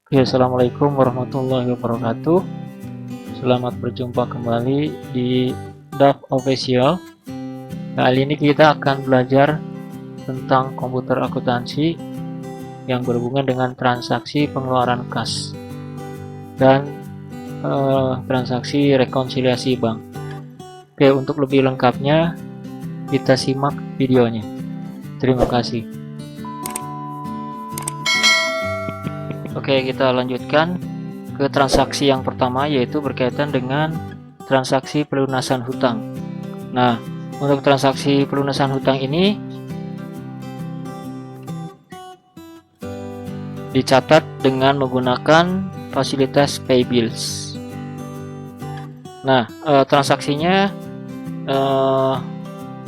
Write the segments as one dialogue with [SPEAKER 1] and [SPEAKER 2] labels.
[SPEAKER 1] Oke, assalamualaikum warahmatullahi wabarakatuh. Selamat berjumpa kembali di DAF Official. Kali ini kita akan belajar tentang komputer akuntansi yang berhubungan dengan transaksi pengeluaran kas dan transaksi rekonsiliasi bank. Oke, untuk lebih lengkapnya kita simak videonya. Terima kasih. Oke, kita lanjutkan ke transaksi yang pertama, yaitu berkaitan dengan transaksi pelunasan hutang. Nah, untuk transaksi pelunasan hutang ini dicatat dengan menggunakan fasilitas pay bills. Nah, transaksinya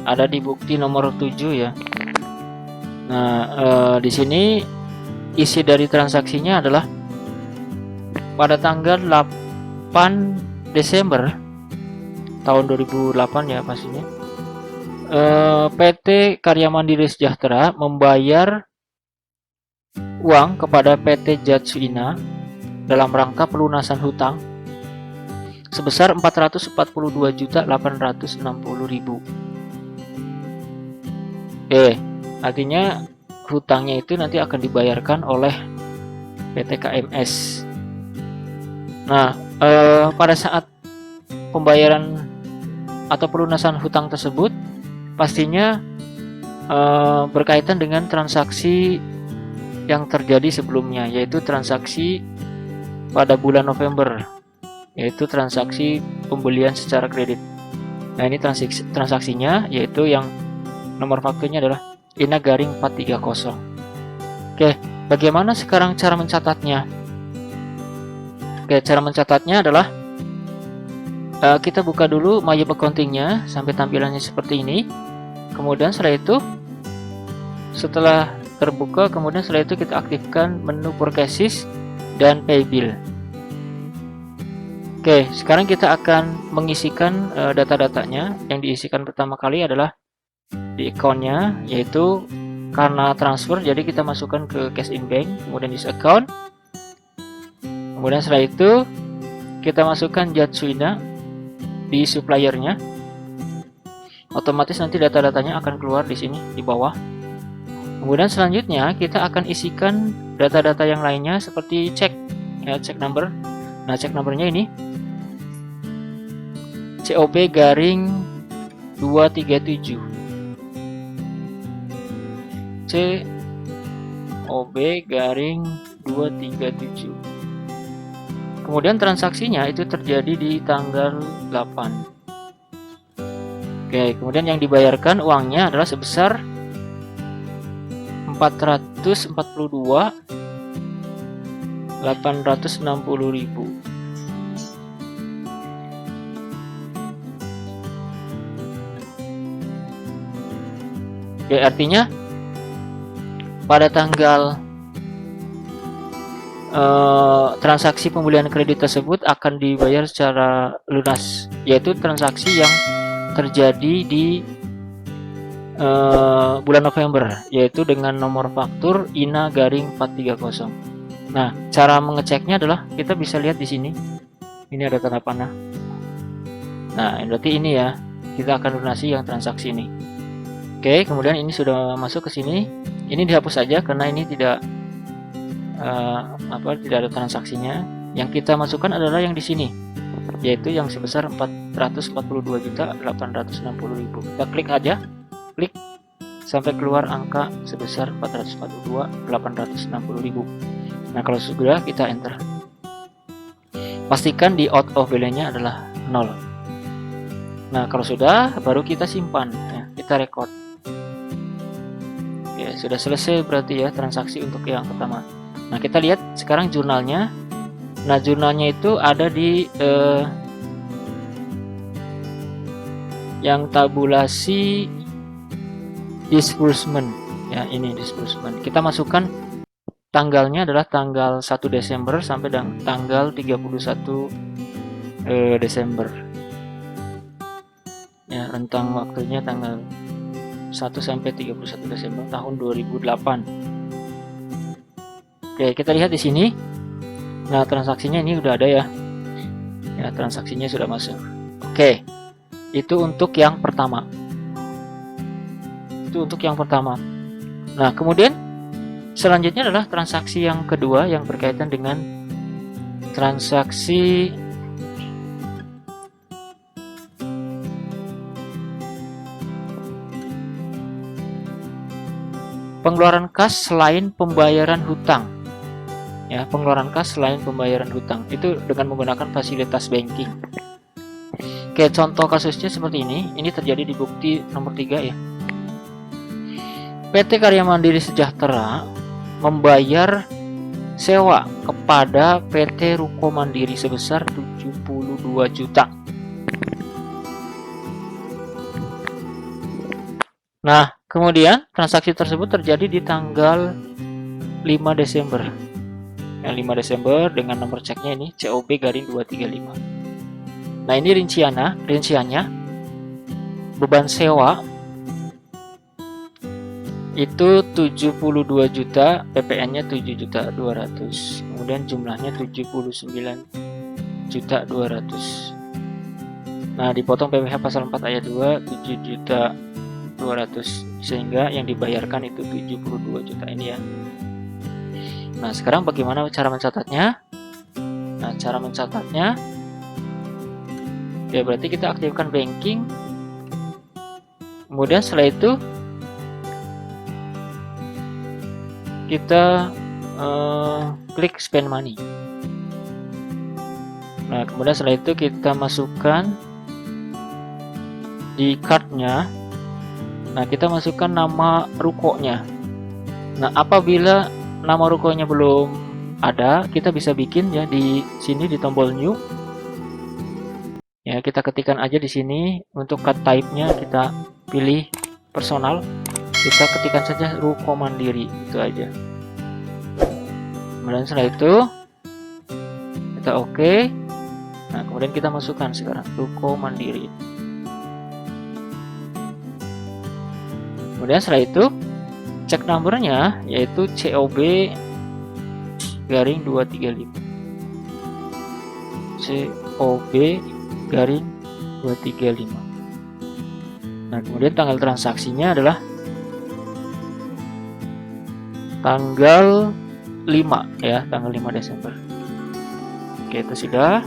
[SPEAKER 1] ada di bukti nomor 7 ya. Nah, di sini isi dari transaksinya adalah pada tanggal 8 Desember tahun 2008 ya pastinya, PT Karya Mandiri Sejahtera membayar uang kepada PT Jatsuina dalam rangka pelunasan hutang sebesar 442.860.000. Artinya hutangnya itu nanti akan dibayarkan oleh PT KMS. Nah, pada saat pembayaran atau pelunasan hutang tersebut pastinya berkaitan dengan transaksi yang terjadi sebelumnya, yaitu transaksi pada bulan November, yaitu transaksi pembelian secara kredit. Nah, ini transaksinya yaitu yang nomor fakturnya adalah INA garing 430. Oke, bagaimana sekarang cara mencatatnya? Oke, cara mencatatnya adalah kita buka dulu My Accounting-nya sampai tampilannya seperti ini. Kemudian setelah terbuka, kemudian setelah itu kita aktifkan menu Purchases dan Pay Bill. Oke, sekarang kita akan mengisikan data-datanya. Yang diisikan pertama kali adalah di account-nya, yaitu karena transfer jadi kita masukkan ke cash in bank, kemudian use account. Kemudian setelah itu kita masukkan Jatsuina di suppliernya. Otomatis nanti data-datanya akan keluar di sini di bawah. Kemudian selanjutnya kita akan isikan data-data yang lainnya seperti cek ya, cek number. Nah, cek numbernya ini COB garing 237. COB garing 237. Kemudian transaksinya itu terjadi di tanggal 8. Oke, kemudian yang dibayarkan uangnya adalah sebesar 442.860.000. Oke, artinya pada tanggal transaksi pembelian kredit tersebut akan dibayar secara lunas, yaitu transaksi yang terjadi di bulan November, yaitu dengan nomor faktur INA garing 430. Nah, cara mengeceknya adalah kita bisa lihat di sini. Ini ada tanda panah. Nah, berarti ini ya, kita akan lunasi yang transaksi ini. Oke, kemudian ini sudah masuk ke sini. Ini dihapus saja karena ini tidak ada transaksinya. Yang kita masukkan adalah yang di sini, yaitu yang sebesar 442.860.000. Kita klik aja, klik sampai keluar angka sebesar 442.860.000. Nah, kalau sudah kita enter. Pastikan di out of value-nya adalah 0. Nah, kalau sudah baru kita simpan ya, kita record. Ya, sudah selesai berarti ya transaksi untuk yang pertama. Nah, kita lihat sekarang jurnalnya. Nah, jurnalnya itu ada di yang tabulasi disbursement ya, ini disbursement. Kita masukkan tanggalnya adalah tanggal 1 Desember sampai tanggal 31 Desember. Ya, rentang waktunya tanggal 1 sampai 31 Desember tahun 2008. Oke, kita lihat di sini. Nah, transaksinya ini udah ada ya. Ya, transaksinya sudah masuk. Oke. Itu untuk yang pertama. Nah, kemudian selanjutnya adalah transaksi yang kedua yang berkaitan dengan transaksi pengeluaran kas selain pembayaran hutang. Ya, pengeluaran kas selain pembayaran hutang itu dengan menggunakan fasilitas banking. Oke, contoh kasusnya seperti ini. Ini terjadi di bukti nomor 3 ya. PT Karya Mandiri Sejahtera membayar sewa kepada PT Ruko Mandiri sebesar 72 juta. Nah, kemudian transaksi tersebut terjadi di tanggal 5 Desember. Yang 5 Desember dengan nomor ceknya ini COB-235. Nah, ini rinciannya beban sewa itu 72 juta, PPN-nya 7.200.000. Kemudian jumlahnya 79.200.000. Nah, dipotong PPh pasal 4 ayat 2 7.200.000 sehingga yang dibayarkan itu 72 juta ini ya. Nah, sekarang bagaimana cara mencatatnya? Nah, cara mencatatnya ya berarti kita aktifkan banking. Kemudian setelah itu kita klik spend money. Nah, kemudian setelah itu kita masukkan di cardnya. Nah, kita masukkan nama rukonya. Nah, apabila nama rukonya belum ada, kita bisa bikin ya di sini di tombol new. Ya, kita ketikkan aja di sini. Untuk card type-nya kita pilih personal. Kita ketikkan saja Ruko Mandiri, itu aja. Kemudian setelah itu kita oke. Nah, kemudian kita masukkan sekarang Ruko Mandiri. Kemudian setelah itu cek numbernya yaitu COB-235. COB-235. Nah, kemudian tanggal transaksinya adalah tanggal 5 ya, tanggal 5 Desember. Oke, itu sudah.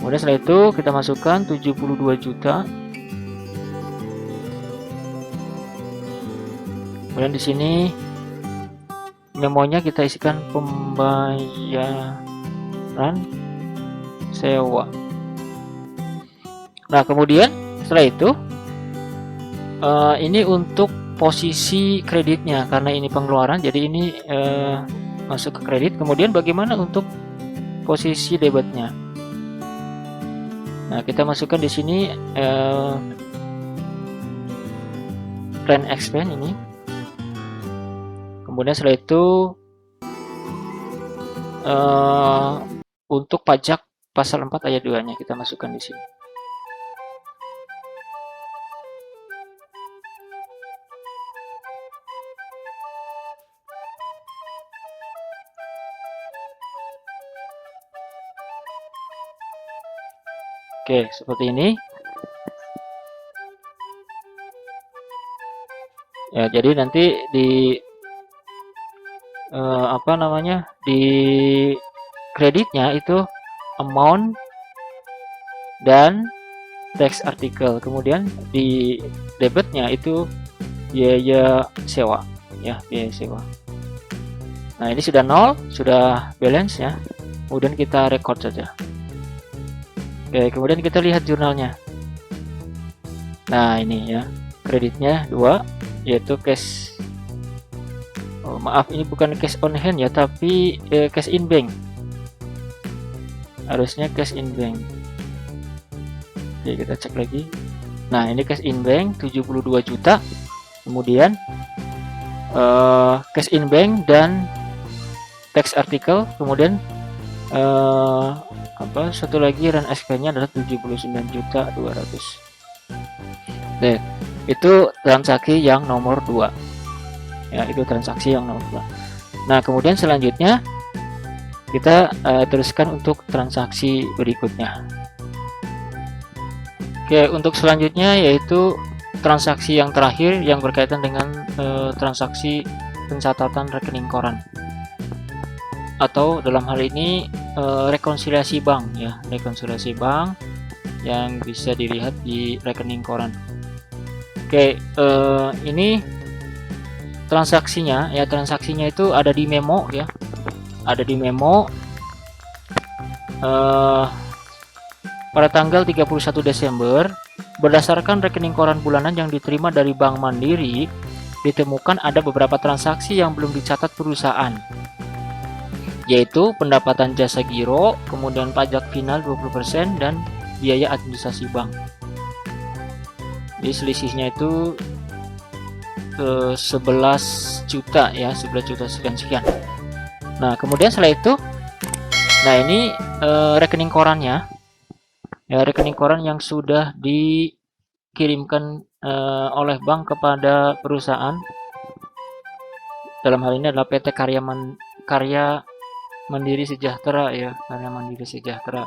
[SPEAKER 1] Kemudian setelah itu kita masukkan 72 juta. Kemudian di sini memonya kita isikan pembayaran sewa. Nah, kemudian setelah itu ini untuk posisi kreditnya karena ini pengeluaran, jadi ini masuk ke kredit. Kemudian bagaimana untuk posisi debitnya? Nah, kita masukkan di sini rent expense ini. Kemudian setelah itu untuk pajak pasal 4 ayat 2-nya kita masukkan di sini. Oke, seperti ini. Ya, jadi nanti di di kreditnya itu amount dan tax artikel. Kemudian di debitnya itu biaya sewa, ya, biaya sewa. Nah, ini sudah nol, sudah balance ya. Kemudian kita record saja. Oke, kemudian kita lihat jurnalnya. Nah, ini ya, kreditnya 2, yaitu cash. Oh, maaf, ini bukan cash on hand ya, tapi cash in bank. Harusnya cash in bank. Oke, kita cek lagi. Nah, ini cash in bank 72 juta. Kemudian cash in bank dan tax article. Kemudian satu lagi rent expense-nya adalah 79.200.000. Oke, itu transaksi yang nomor 2. Ya, itu transaksi yang nomor 2. Nah, kemudian selanjutnya Kita teruskan untuk transaksi berikutnya. Oke, untuk selanjutnya yaitu transaksi yang terakhir yang berkaitan dengan transaksi pencatatan rekening koran, atau dalam hal ini rekonsiliasi bank ya, rekonsiliasi bank yang bisa dilihat di rekening koran. Oke, ini transaksinya ya, transaksinya itu ada di memo ya, ada di memo pada tanggal 31 Desember berdasarkan rekening koran bulanan yang diterima dari Bank Mandiri, ditemukan ada beberapa transaksi yang belum dicatat perusahaan, yaitu pendapatan jasa giro, kemudian pajak final 20% dan biaya administrasi bank. Jadi selisihnya itu 11 juta ya, 11 juta sekian-sekian. Nah, kemudian setelah itu, nah ini rekening korannya ya, rekening koran yang sudah dikirimkan oleh bank kepada perusahaan. Dalam hal ini adalah PT Karya Mandiri Sejahtera ya, Karya Mandiri Sejahtera.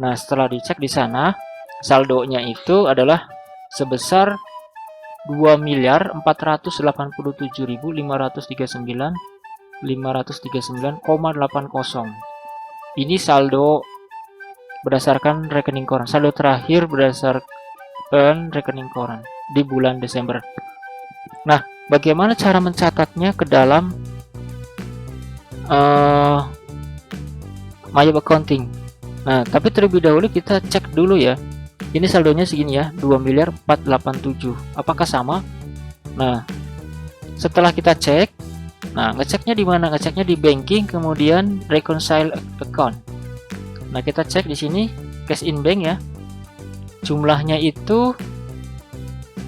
[SPEAKER 1] Nah, setelah dicek di sana, saldonya itu adalah sebesar 2.487.539,80. Ini saldo berdasarkan rekening koran, saldo terakhir berdasarkan rekening koran di bulan Desember. Nah, bagaimana cara mencatatnya ke dalam My Accounting? Nah, tapi terlebih dahulu kita cek dulu ya. Ini saldonya segini ya, 2.487. Apakah sama? Nah, setelah kita cek, nah ngeceknya di mana? Ngeceknya di banking, kemudian reconcile account. Nah, kita cek di sini cash in bank ya. Jumlahnya itu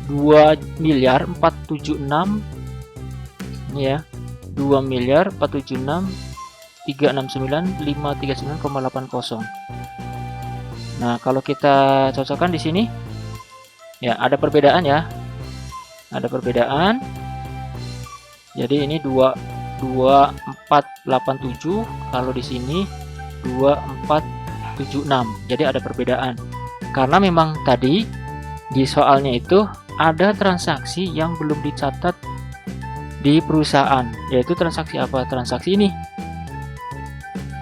[SPEAKER 1] 2.476 ini ya. 2.476.369.539,80. Nah, kalau kita cocokkan di sini ya, ada perbedaan ya. Ada perbedaan. Jadi ini 2.487, kalau di sini 2.476. Jadi ada perbedaan. Karena memang tadi di soalnya itu ada transaksi yang belum dicatat di perusahaan, yaitu transaksi apa? Transaksi ini.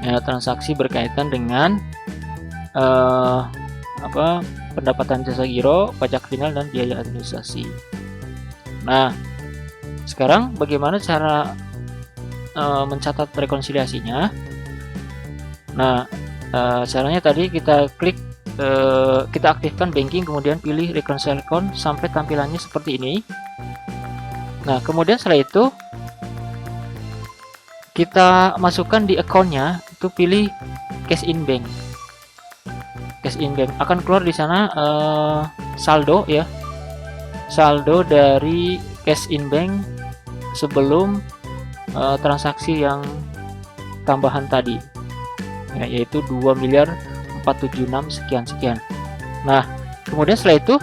[SPEAKER 1] Ya, transaksi berkaitan dengan pendapatan jasa giro, pajak final dan biaya administrasi. Nah, sekarang bagaimana cara mencatat rekonsiliasinya? Nah, caranya tadi kita klik, kita aktifkan banking, kemudian pilih reconcile account sampai tampilannya seperti ini. Nah, kemudian setelah itu kita masukkan di accountnya, itu pilih cash in bank. Cash in bank akan keluar di sana saldo ya, saldo dari cash in bank sebelum transaksi yang tambahan tadi ya, yaitu 2.476 sekian-sekian. Nah, kemudian setelah itu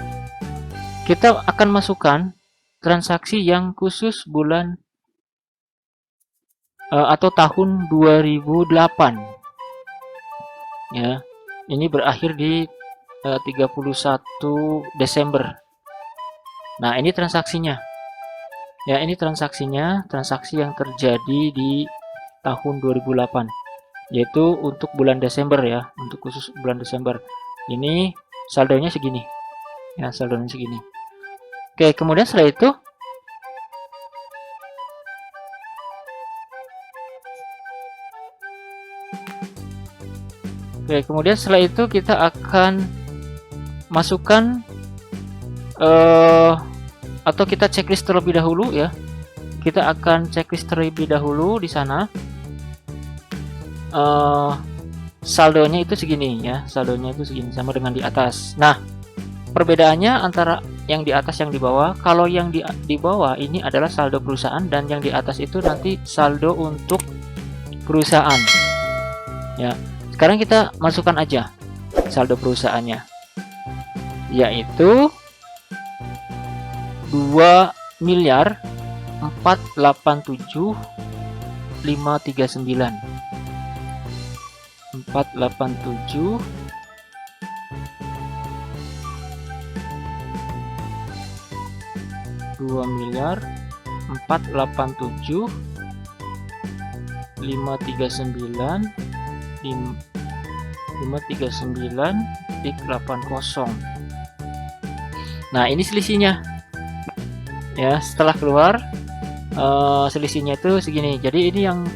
[SPEAKER 1] kita akan masukkan transaksi yang khusus bulan atau tahun 2008 ya. Ini berakhir di 31 Desember. Nah, ini transaksinya ya, ini transaksinya, transaksi yang terjadi di tahun 2008, yaitu untuk bulan Desember ya, untuk khusus bulan Desember. Ini saldonya segini ya, saldonya segini. Oke, kemudian setelah itu kita akan masukkan atau kita checklist terlebih dahulu ya. Kita akan checklist terlebih dahulu di sana. Saldonya itu segini ya, saldonya itu segini, sama dengan di atas. Nah, perbedaannya antara yang di atas yang di bawah. Kalau yang di bawah ini adalah saldo perusahaan, dan yang di atas itu nanti saldo untuk perusahaan ya. Sekarang kita masukkan aja saldo perusahaannya, yaitu 2.487.539. 487 2.487 539 539,80. Nah, ini selisihnya ya. Setelah keluar selisihnya itu segini. Jadi ini yang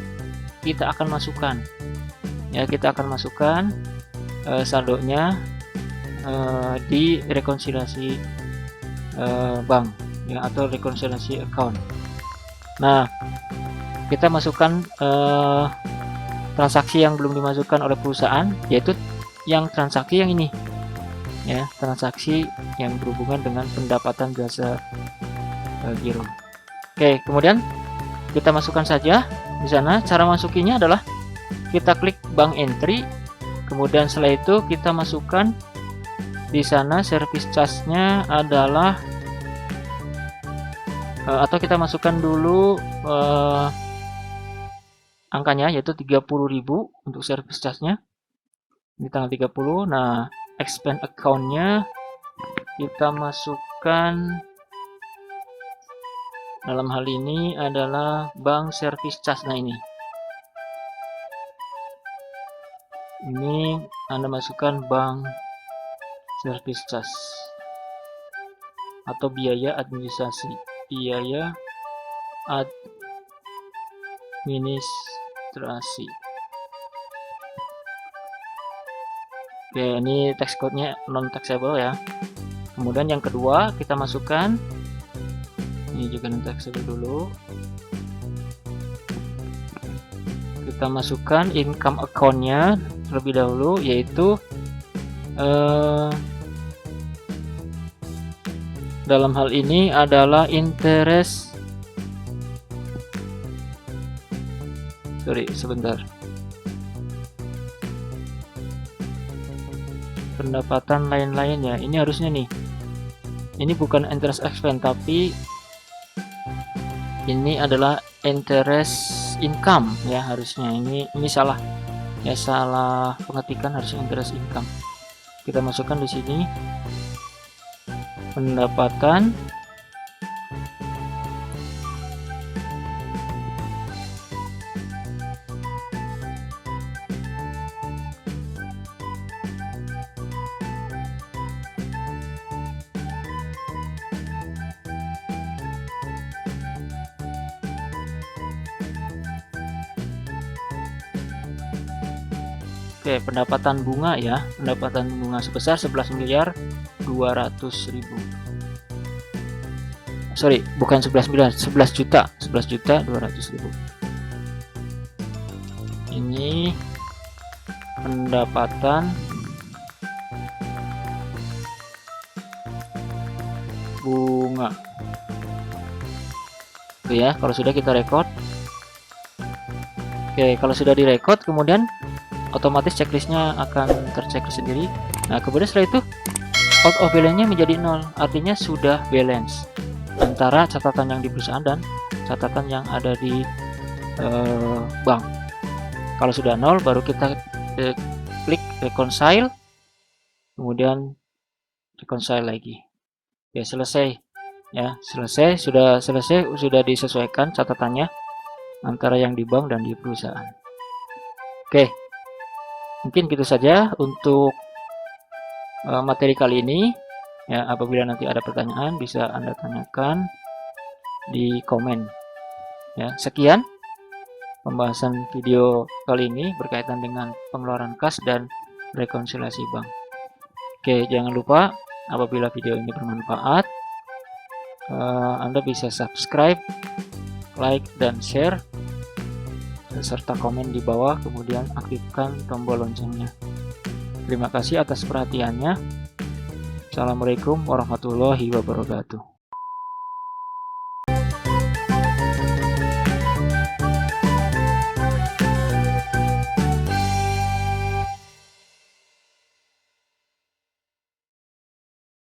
[SPEAKER 1] kita akan masukkan ya. Kita akan masukkan saldonya di rekonsiliasi bank ya, atau rekonsiliasi account. Nah, kita masukkan transaksi yang belum dimasukkan oleh perusahaan, yaitu yang transaksi yang ini ya, transaksi yang berhubungan dengan pendapatan jasa giro. Oke, kemudian kita masukkan saja di sana. Cara masukinya adalah kita klik bank entry, kemudian setelah itu kita masukkan di sana service charge-nya adalah atau kita masukkan dulu angkanya, yaitu 30.000 untuk service charge-nya di tanggal 30. Nah, expand account-nya kita masukkan, dalam hal ini adalah bank service charge. Nah, ini Anda masukkan bank service charge atau biaya administrasi, biaya administrasi. Oke, ini tax code-nya non taxable ya. Kemudian yang kedua kita masukkan, ini juga non taxable dulu. Kita masukkan income account-nya terlebih dahulu, yaitu dalam hal ini adalah interest. Pendapatan lain-lainnya. Ini harusnya nih. Ini bukan interest expense, tapi ini adalah interest income ya, harusnya. Ini salah. Ya, salah pengetikan, harusnya interest income. Kita masukkan di sini pendapatan pendapatan bunga ya, pendapatan bunga sebesar 11.200.000. Sorry, bukan 11 miliar, 11 juta, 11.200.000. Ini pendapatan bunga. Oke ya, kalau sudah kita record. Oke, kalau sudah direkod, kemudian otomatis checklistnya akan terchecklist sendiri. Nah, kemudian setelah itu out of balance-nya menjadi 0, artinya sudah balance antara catatan yang di perusahaan dan catatan yang ada di bank. Kalau sudah 0, baru kita klik reconcile, kemudian reconcile lagi. Ya, selesai ya, selesai, sudah disesuaikan catatannya antara yang di bank dan di perusahaan. Oke, mungkin gitu saja untuk materi kali ini ya. Apabila nanti ada pertanyaan bisa Anda tanyakan di komen ya. Sekian pembahasan video kali ini berkaitan dengan pengeluaran kas dan rekonsiliasi bank. Oke, jangan lupa apabila video ini bermanfaat, Anda bisa subscribe, like, dan share serta komen di bawah, kemudian aktifkan tombol loncengnya. Terima kasih atas perhatiannya. Assalamualaikum warahmatullahi wabarakatuh.